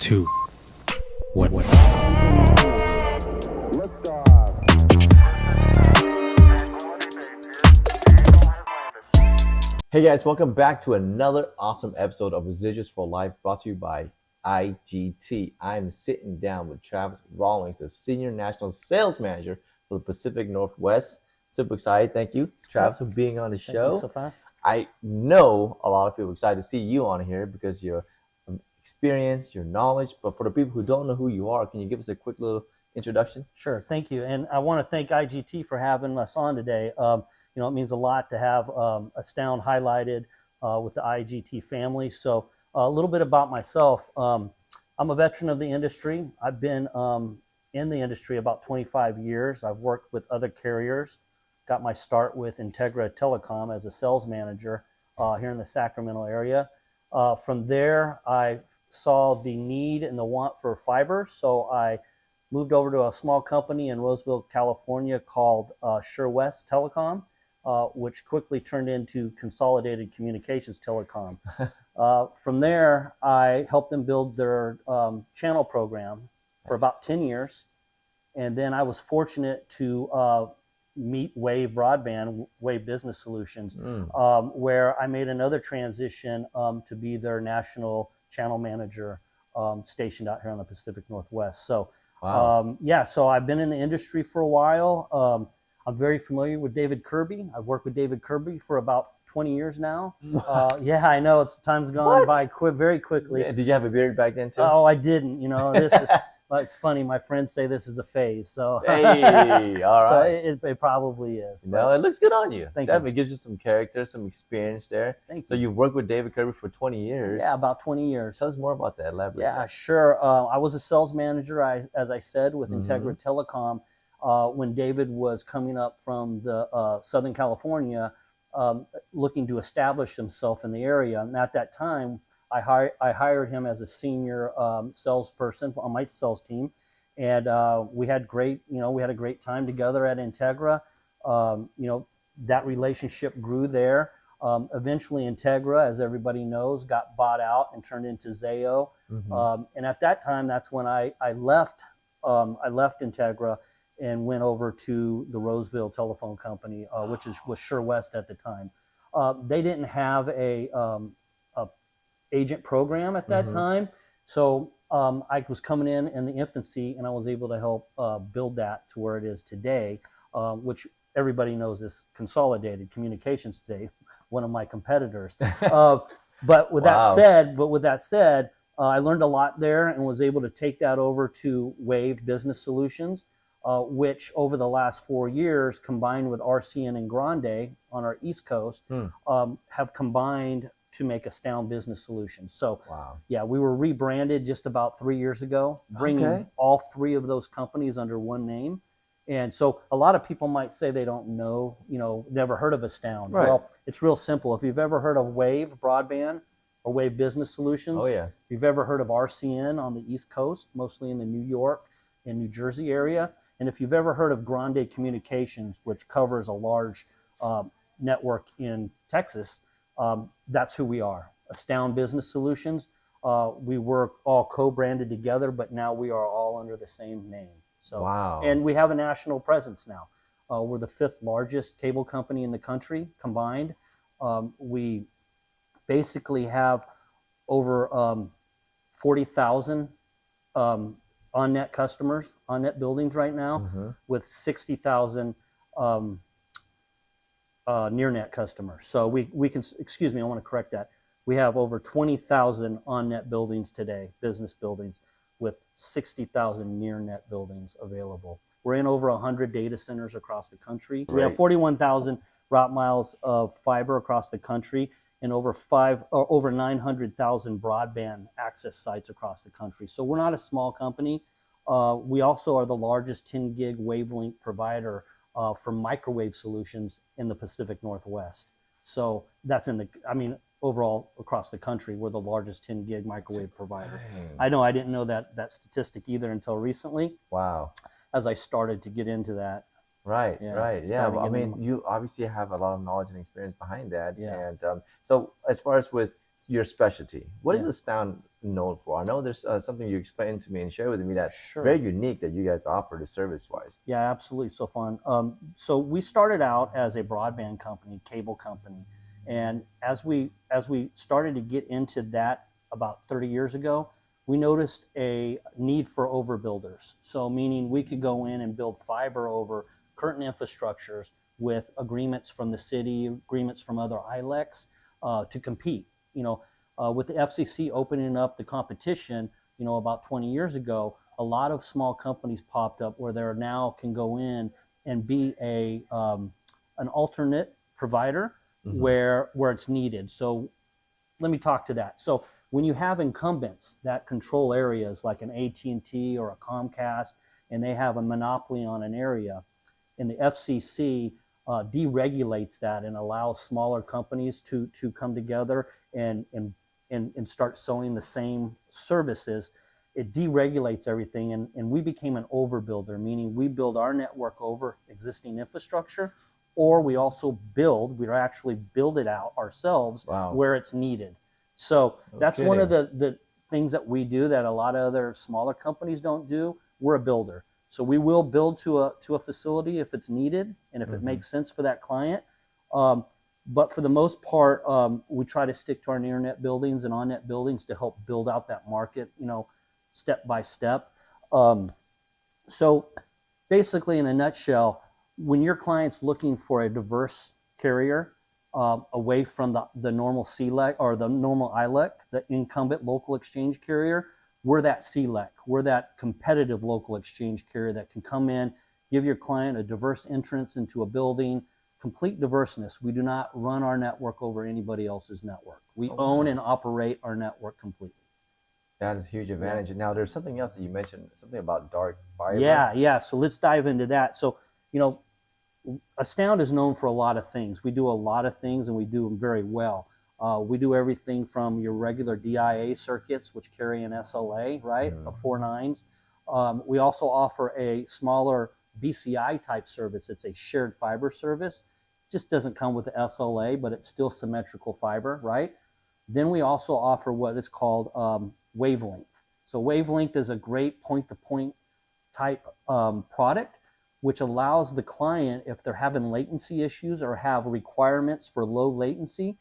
2, 1. Hey guys, welcome back to another awesome episode of Residuals for Life, brought to you by IGT. I'm sitting down with Travis Rawlings, the Senior National Sales Manager for the Pacific Northwest. Super excited. Thank you, Travis, for being on the show. Thank you, Safar. I know a lot of people are excited to see you on here because your experience, your knowledge. But for the people who don't know who you are, can you give us a quick little introduction? Sure, thank you. And I want to thank IGT for having us on today. It means a lot to have Astound highlighted with the IGT family. So a little bit about myself. I'm a veteran of the industry. I've been in the industry about 25 years. I've worked with other carriers. Got my start with TELECOM as a sales manager here in the Sacramento area. From there, I saw the need and the want for fiber. So I moved over to a small company in Roseville, California called West Telecom. Which quickly turned into Consolidated Communications Telecom. From there, I helped them build their channel program for about 10 years. And then I was fortunate to meet Wave Broadband, Wave Business Solutions, where I made another transition to be their national channel manager stationed out here on the Pacific Northwest. So, Wow. so I've been in the industry for a while. I'm very familiar with David Kirby. I've worked with David Kirby for about 20 years now. Yeah, I know time's gone by very quickly. Yeah, did you have a beard back then too? Oh, I didn't. This is it's funny. My friends say this is a phase. So hey, all right. So it probably is. No, it looks good on you. Thank Definitely you. gives you some character, some experience there. Thank so you. you've worked with David Kirby for 20 years. Yeah, about 20 years. Tell us more about that. Elaborate. Yeah, sure. I was a sales manager, as I said, with Telecom. When David was coming up from the Southern California, looking to establish himself in the area. And at that time, I hired him as a senior salesperson on my sales team. And we had a great time together at Integra. That relationship grew there. Eventually Integra, as everybody knows, got bought out and turned into Zayo. And at that time, that's when I left Integra and went over to the Roseville Telephone Company, which was West at the time. They didn't have a agent program at that time, so I was coming in the infancy, and I was able to help build that to where it is today, which everybody knows is Consolidated Communications today, one of my competitors. But with that said, I learned a lot there and was able to take that over to Wave Business Solutions. Which over the last 4 years, combined with RCN and Grande on our East Coast, have combined to make Astound Business Solutions. So, yeah, we were rebranded just about 3 years ago, bringing all three of those companies under one name. And so a lot of people might say they don't know, never heard of Astound. Right. Well, it's real simple. If you've ever heard of Wave Broadband or Wave Business Solutions, if you've ever heard of RCN on the East Coast, mostly in the New York and New Jersey area, and if you've ever heard of Grande Communications, which covers a large network in Texas, that's who we are. Astound Business Solutions. We were all co-branded together, but now we are all under the same name. So, and we have a national presence now. We're the 5th largest cable company in the country combined. We basically have over 40,000 on-net customers, on-net buildings right now, with 60,000 near-net customers. So we can, excuse me, I want to correct that. We have over 20,000 on-net buildings today, business buildings, with 60,000 near-net buildings available. We're in over 100 data centers across the country. We have 41,000 route miles of fiber across the country, and over 900,000 broadband access sites across the country. So we're not a small company. We also are the largest 10 gig wavelength provider for microwave solutions in the Pacific Northwest. So that's overall across the country, we're the largest 10 gig microwave provider. I know I didn't know that statistic either until recently. Wow. As I started to get into that. Right. Yeah. Well, I mean, you obviously have a lot of knowledge and experience behind that. Yeah. And so as far as with your specialty, what does Astound known for? I know there's something you explained to me and shared with me that's Sure. very unique that you guys offer the service-wise. Yeah, absolutely. So fun. So we started out as a broadband company, cable company, and as we started to get into that about 30 years ago, we noticed a need for overbuilders. So meaning we could go in and build fiber over current infrastructures with agreements from the city, agreements from other ILECs to compete. With the FCC opening up the competition, about 20 years ago, a lot of small companies popped up where there now can go in and be an alternate provider where it's needed. So let me talk to that. So when you have incumbents that control areas like an AT&T or a Comcast, and they have a monopoly on an area, and the FCC deregulates that and allows smaller companies to come together and start selling the same services, it deregulates everything, and we became an overbuilder, meaning we build our network over existing infrastructure, or we actually build it out ourselves where it's needed. So that's one of the things that we do that a lot of other smaller companies don't do. We're a builder. So we will build to a facility if it's needed and if it makes sense for that client. But for the most part, we try to stick to our near-net buildings and on-net buildings to help build out that market, step by step. So basically, in a nutshell, when your client's looking for a diverse carrier away from the normal CLEC or the normal ILEC, the incumbent local exchange carrier, we're that CLEC. We're that competitive local exchange carrier that can come in, give your client a diverse entrance into a building, complete diverseness. We do not run our network over anybody else's network. We own and operate our network completely. That is a huge advantage. And now there's something else that you mentioned, something about dark fiber. Yeah. So let's dive into that. So, Astound is known for a lot of things. We do a lot of things, and we do them very well. We do everything from your regular DIA circuits, which carry an SLA, right, of 4 nines. We also offer a smaller BCI type service. It's a shared fiber service. Just doesn't come with the SLA, but it's still symmetrical fiber, right? Then we also offer what is called wavelength. So wavelength is a great point-to-point type product, which allows the client, if they're having latency issues or have requirements for low latency,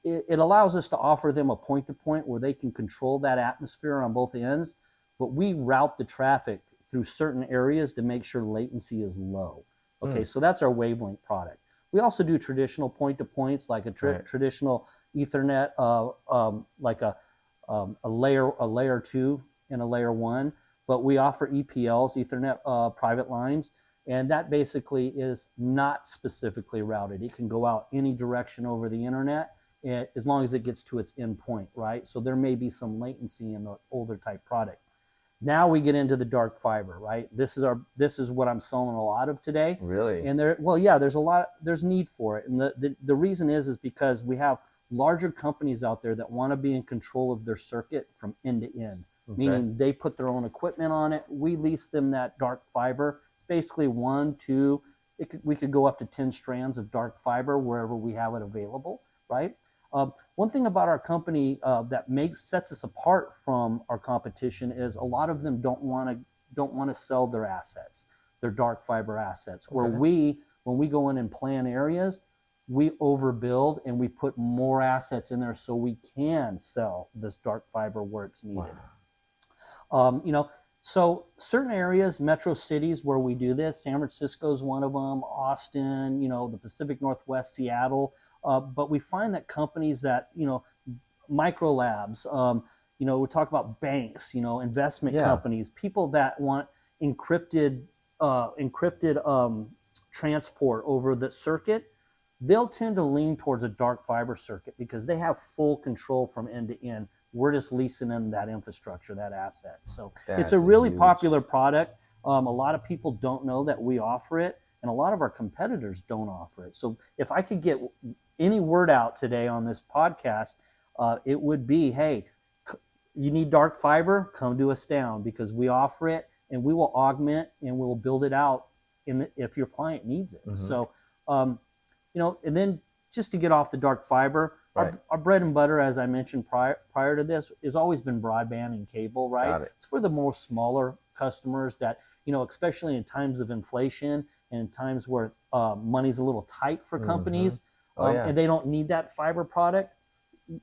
it allows us to offer them a point-to-point where they can control that atmosphere on both ends, but we route the traffic through certain areas to make sure latency is low. Okay, so that's our wavelength product. We also do traditional point-to-points like a traditional Ethernet, like a layer 2 and a layer 1, but we offer EPLs, Ethernet private lines, and that basically is not specifically routed. It can go out any direction over the internet as long as it gets to its endpoint, right? So there may be some latency in the older type product. Now we get into the dark fiber, right? This is what I'm selling a lot of today. Really? And there's need for it. And the reason is because we have larger companies out there that want to be in control of their circuit from end to end, meaning they put their own equipment on it. We lease them that dark fiber. It's basically 1, 2, we could go up to 10 strands of dark fiber wherever we have it available, right? One thing about our company that sets us apart from our competition is a lot of them don't want to sell their assets, their dark fiber assets. Where when we go in and plan areas, we overbuild and we put more assets in there so we can sell this dark fiber where it's needed. Wow. So certain areas, metro cities where we do this, San Francisco is one of them, Austin, the Pacific Northwest, Seattle. But we find that companies that, micro labs, we talk about banks, investment companies, people that want encrypted transport over the circuit, they'll tend to lean towards a dark fiber circuit because they have full control from end to end. We're just leasing them that infrastructure, that asset. So it's a really popular product. A lot of people don't know that we offer it, and a lot of our competitors don't offer it. So if I could get any word out today on this podcast, it would be, hey, you need dark fiber, come to Astound because we offer it and we will augment and we'll build it out if your client needs it. So, and then just to get off the dark fiber, Right. Our bread and butter, as I mentioned prior to this, has always been broadband and cable, right? Got it. It's for the more smaller customers that, especially in times of inflation and in times where money's a little tight for companies, and they don't need that fiber product.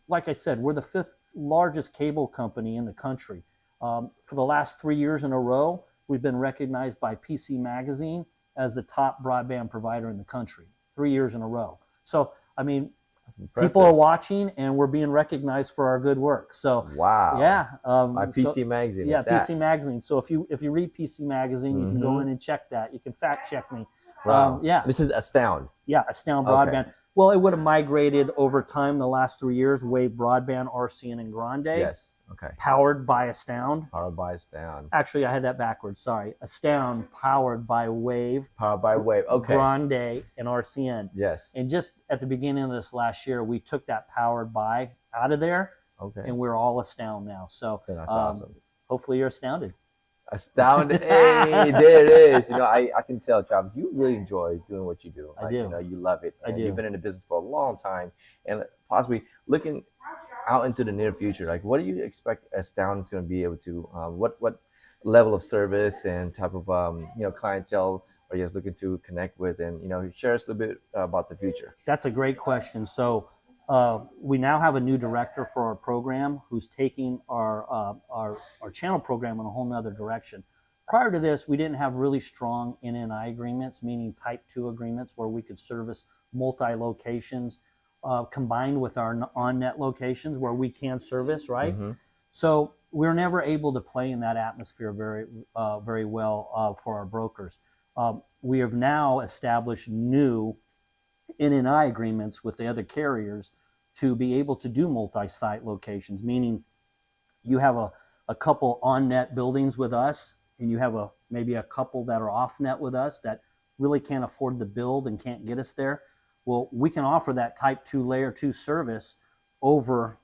Like I said, we're the 5th largest cable company in the country. For the last 3 years in a row, we've been recognized by PC Magazine as the top broadband provider in the country, 3 years in a row. So, I mean, people are watching, and we're being recognized for our good work. So, wow, yeah, by PC Magazine. Yeah, PC Magazine. So if you read PC Magazine, you can go in and check that. You can fact check me. Wow. Yeah, this is Astound. Yeah, Astound Broadband. Okay. Well, it would have migrated over time the last 3 years. Wave Broadband, RCN, and Grande. Yes. Okay. Powered by Astound. Powered by Astound. Actually, I had that backwards. Sorry. Astound powered by Wave. Powered by Wave. Okay. Grande and RCN. Yes. And just at the beginning of this last year, we took that powered by out of there. Okay. And we're all Astound now. So that's awesome. Hopefully you're astounded. Astounded. Hey, there it is. I can tell, Travis, you really enjoy doing what you do. I do. You love it. I do. You've been in the business for a long time, and possibly looking out into the near future. Like, what do you expect Astound is going to be able to? What level of service and type of clientele are you guys looking to connect with? And share us a little bit about the future. That's a great question. So we now have a new director for our program who's taking our channel program in a whole nother direction. Prior to this, we didn't have really strong NNI agreements, meaning type 2 agreements where we could service multi-locations combined with our on-net locations where we can service, right? Mm-hmm. So we're never able to play in that atmosphere very well for our brokers. We have now established new NNI agreements with the other carriers to be able to do multi-site locations, meaning you have a couple on-net buildings with us, and you have maybe a couple that are off-net with us that really can't afford the build and can't get us there. Well, we can offer that type 2 layer 2 service over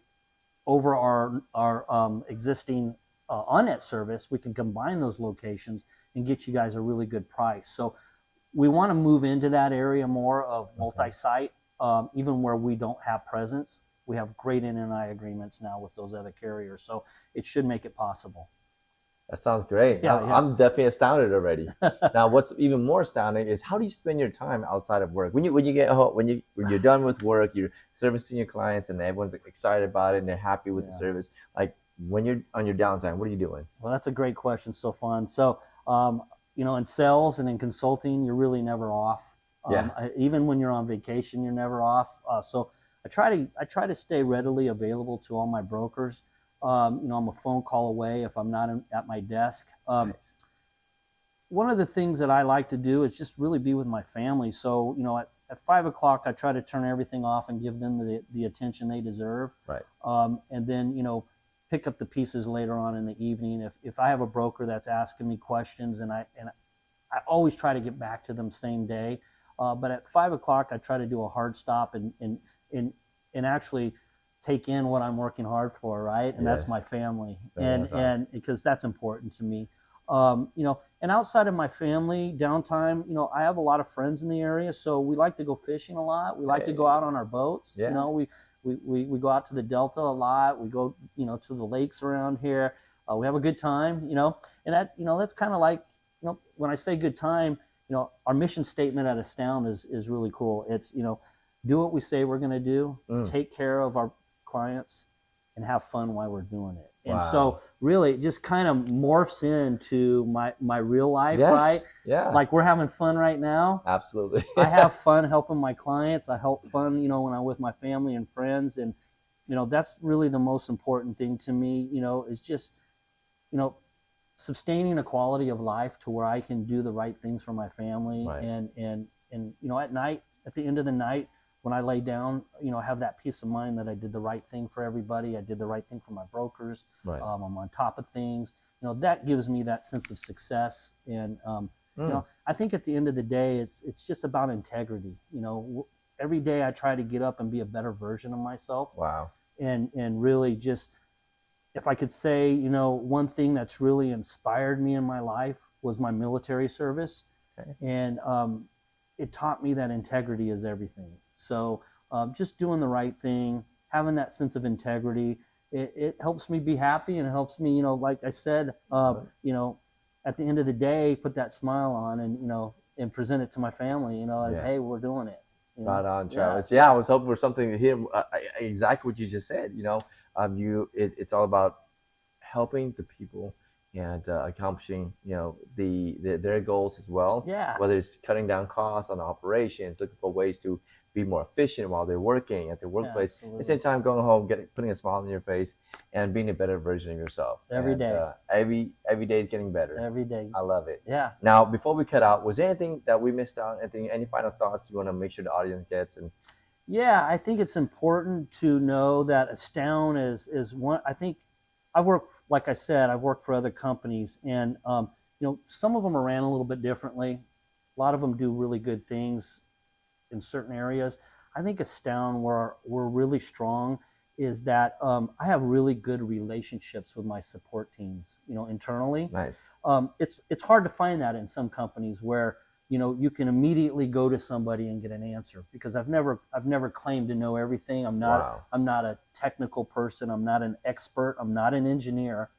our existing on-net service. We can combine those locations and get you guys a really good price. So we want to move into that area more of multi-site, even where we don't have presence. We have great NNI agreements now with those other carriers, so it should make it possible. That sounds great. Yeah, I'm definitely astounded already. Now, what's even more astounding is how do you spend your time outside of work? When you get home, when you're done with work, you're servicing your clients, and everyone's excited about it and they're happy with the service. Like when you're on your downtime, what are you doing? Well, that's a great question, Stefan. So, in sales and in consulting, you're really never off. Even when you're on vacation, you're never off. So I try to stay readily available to all my brokers. I'm a phone call away if I'm not at my desk. Nice. One of the things that I like to do is just really be with my family. So, at 5 o'clock, I try to turn everything off and give them the attention they deserve. Right. And then, pick up the pieces later on in the evening. If I have a broker that's asking me questions, and I always try to get back to them same day. But at 5 o'clock, I try to do a hard stop and actually take in what I'm working hard for, right? And that's my family, and because that's important to me. And outside of my family, downtime, I have a lot of friends in the area, so we like to go fishing a lot. We like to go out on our boats. Yeah. We go out to the Delta a lot. We go, to the lakes around here. We have a good time, and that, that's kind of like, when I say good time, our mission statement at Astound is really cool. It's, do what we say we're going to do, take care of our clients, and have fun while we're doing it. And so really it just kind of morphs into my real life, right? Yeah. Like we're having fun right now. Absolutely. I have fun helping my clients. I help fun, when I'm with my family and friends. And, that's really the most important thing to me, is just, sustaining a quality of life to where I can do the right things for my family. Right. And at night, at the end of the night, when I lay down, have that peace of mind that I did the right thing for everybody. I did the right thing for my brokers. Right. I'm on top of things. That gives me that sense of success. And, I think at the end of the day, it's just about integrity. Every day I try to get up and be a better version of myself. Wow. And really just, if I could say, one thing that's really inspired me in my life was my military service. Okay. And it taught me that integrity is everything. So just doing the right thing, having that sense of integrity, it helps me be happy, and it helps me, like I said, at the end of the day, put that smile on, and present it to my family, as, Yes. hey, we're doing it. Right on, Travis. Yeah, I was hoping for something to hear exactly what you just said. It's all about helping the people and accomplishing, their goals as well. Yeah. Whether it's cutting down costs on operations, looking for ways to be more efficient while they're working at their workplace. At the same time, going home, putting a smile on your face, and being a better version of yourself. Every day. Every day is getting better. Every day. I love it. Yeah. Now, before we cut out, was there anything that we missed out? Any final thoughts you want to make sure the audience gets? And yeah, I think it's important to know that Astound is one. I think I've worked, like I said, I've worked for other companies, and some of them are ran a little bit differently. A lot of them do really good things in certain areas. I think Astound, where we're really strong, is that I have really good relationships with my support teams, internally. Nice. It's hard to find that in some companies where you can immediately go to somebody and get an answer, because I've never claimed to know everything. I'm not a technical person. I'm not an expert. I'm not an engineer.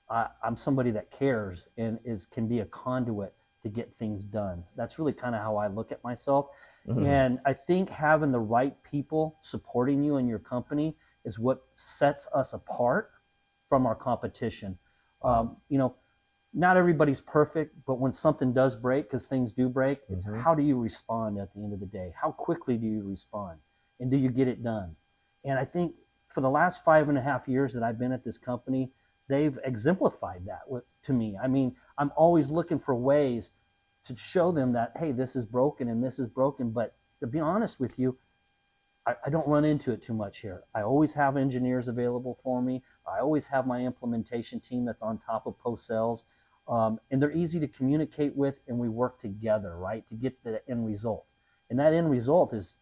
I'm somebody that cares and can be a conduit to get things done. That's really kind of how I look at myself. Mm-hmm. And I think having the right people supporting you in your company is what sets us apart from our competition. Not everybody's perfect, but when something does break, because things do break, it's how do you respond at the end of the day? How quickly do you respond? And do you get it done? And I think for the last 5.5 years that I've been at this company, they've exemplified that to me. I mean, I'm always looking for ways to show them that, hey, this is broken and this is broken. But to be honest with you, I don't run into it too much here. I always have engineers available for me. I always have my implementation team that's on top of post-sales. And they're easy to communicate with, and we work together, right, to get the end result. And that end result is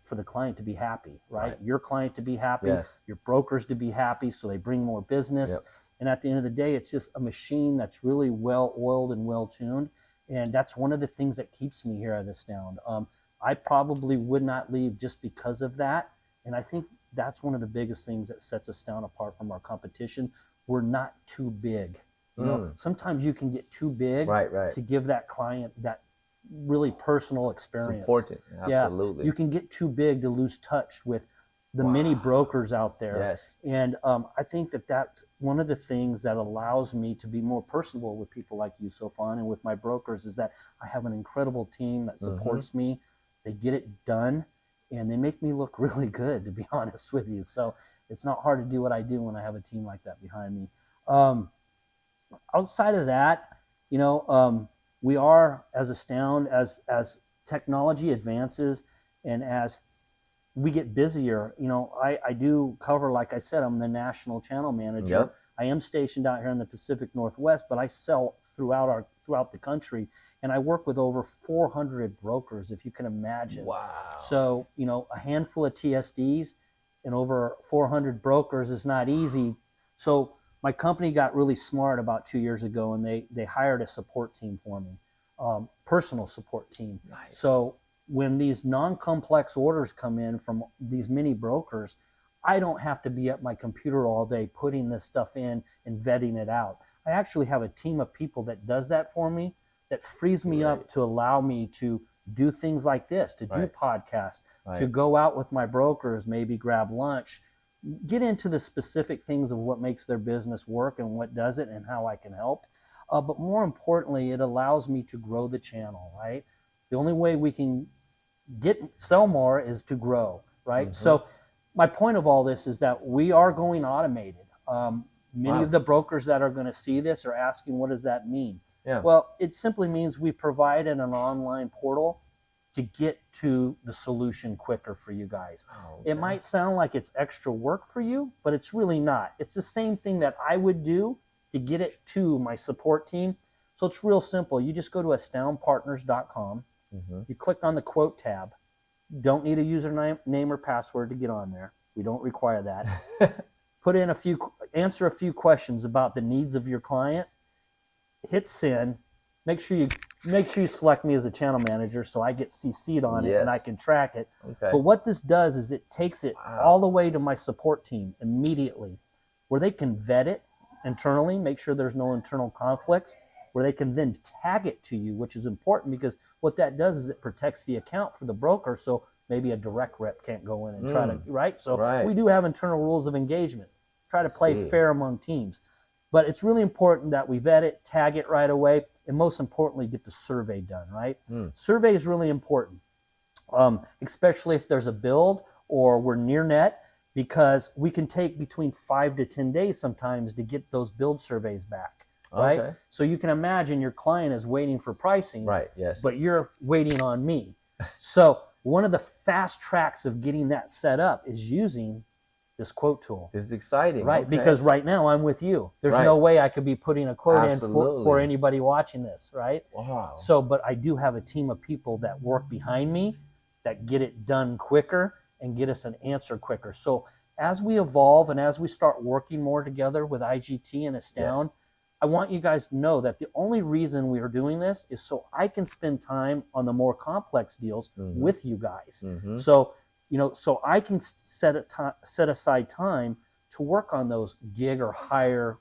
for the client to be happy, right? Your client to be happy, your brokers to be happy, so they bring more business. Yep. And at the end of the day, it's just a machine that's really well-oiled and well-tuned. And that's one of the things that keeps me here at Astound. I probably would not leave just because of that. And I think that's one of the biggest things that sets Astound apart from our competition. We're not too big. Sometimes you can get too big to give that client that really personal experience. It's important. Absolutely. Yeah, you can get too big to lose touch with the many brokers out there. Yes. And I think that's one of the things that allows me to be more personable with people like you, Sofan, and with my brokers, is that I have an incredible team that supports me. They get it done, and they make me look really good, to be honest with you. So it's not hard to do what I do when I have a team like that behind me. Outside of that, we are, as Astound, as technology advances and as we get busier, I do cover, like I said, I'm the national channel manager. Yep. I am stationed out here in the Pacific Northwest, but I sell throughout the country, and I work with over 400 brokers, if you can imagine. Wow. So, a handful of TSDs and over 400 brokers is not easy. So my company got really smart about 2 years ago, and they hired a support team for me, personal support team. Nice. So when these non-complex orders come in from these mini brokers, I don't have to be at my computer all day putting this stuff in and vetting it out. I actually have a team of people that does that for me, that frees me up to allow me to do things like this, to do podcasts, to go out with my brokers, maybe grab lunch, get into the specific things of what makes their business work and what doesn't and how I can help. But more importantly, it allows me to grow the channel, right? The only way we can sell more is to grow, right? So my point of all this is that we are going automated. Many of the brokers that are going to see this are asking, what does that mean? Yeah. Well, it simply means we provided an online portal to get to the solution quicker for you guys. Oh, okay. It might sound like it's extra work for you, but it's really not. It's the same thing that I would do to get it to my support team. So it's real simple. You just go to astoundpartners.com. You click on the quote tab. Don't need a username or password to get on there. We don't require that. Answer a few questions about the needs of your client. Hit send. Make sure you make sure you select me as a channel manager so I get CC'd on it and I Yes. can track it. Okay. But what this does is it takes it Wow. all the way to my support team immediately, where they can vet it internally, make sure there's no internal conflicts, where they can then tag it to you, which is important because what that does is it protects the account for the broker, so maybe a direct rep can't go in and try to, right? So Right. we do have internal rules of engagement. Try to play See. fair among teams. But it's really important that we vet it, tag it right away, and most importantly, get the survey done, right? Survey is really important, especially if there's a build or we're near net, because we can take between 5 to 10 days sometimes to get those build surveys back, right? Okay. So you can imagine your client is waiting for pricing, Right. Yes. but you're waiting on me. So one of the fast tracks of getting that set up is using this quote tool. This is exciting. Right, Okay. because right now I'm with you. There's Right. no way I could be putting a quote in Absolutely. for anybody watching this, right? Wow. So, but I do have a team of people that work behind me that get it done quicker and get us an answer quicker. So as we evolve and as we start working more together with IGT and Astound, I want you guys to know that the only reason we are doing this is so I can spend time on the more complex deals with you guys. So, you know, so I can set aside time to work on those gig or higher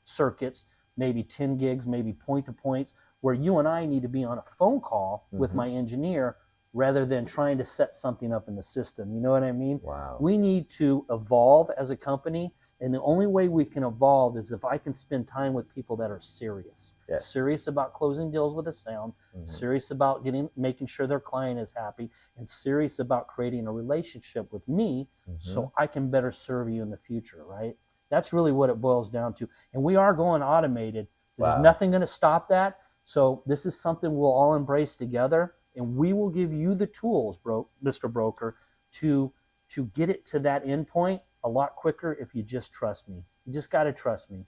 circuits, maybe 10 gigs, maybe point-to-points, where you and I need to be on a phone call with my engineer rather than trying to set something up in the system. You know what I mean? Wow. We need to evolve as a company, and the only way we can evolve is if I can spend time with people that are serious. Yes. Serious about closing deals with Astound, serious about making sure their client is happy, and serious about creating a relationship with me so I can better serve you in the future, right? That's really what it boils down to. And we are going automated. There's nothing going to stop that. So this is something we'll all embrace together, and we will give you the tools, Mr. Broker, to get it to that end point a lot quicker if you just trust me. You just got to trust me.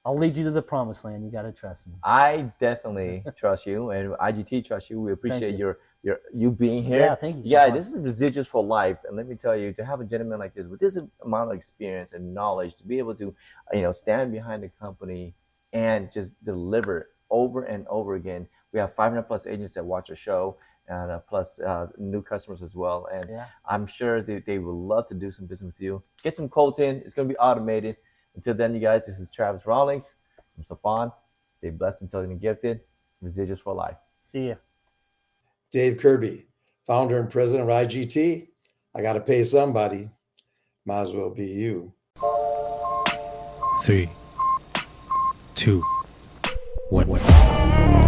I'll lead you to the promised land. You got to trust me. I definitely trust you, and IGT trusts you. We appreciate you being here. Yeah, thank you. Yeah, this is Residuals for Life, and let me tell you, to have a gentleman like this with this amount of experience and knowledge, to be able to, stand behind the company and just deliver over and over again. We have 500 plus agents that watch our show, and plus new customers as well. And I'm sure they would love to do some business with you. Get some quotes in. It's going to be automated. Until then, you guys, this is Travis Rawlings. I'm Safan. Stay blessed until you're gifted. Residuals for Life. See ya. Dave Kirby, founder and president of IGT. I got to pay somebody. Might as well be you. 3, 2, 1.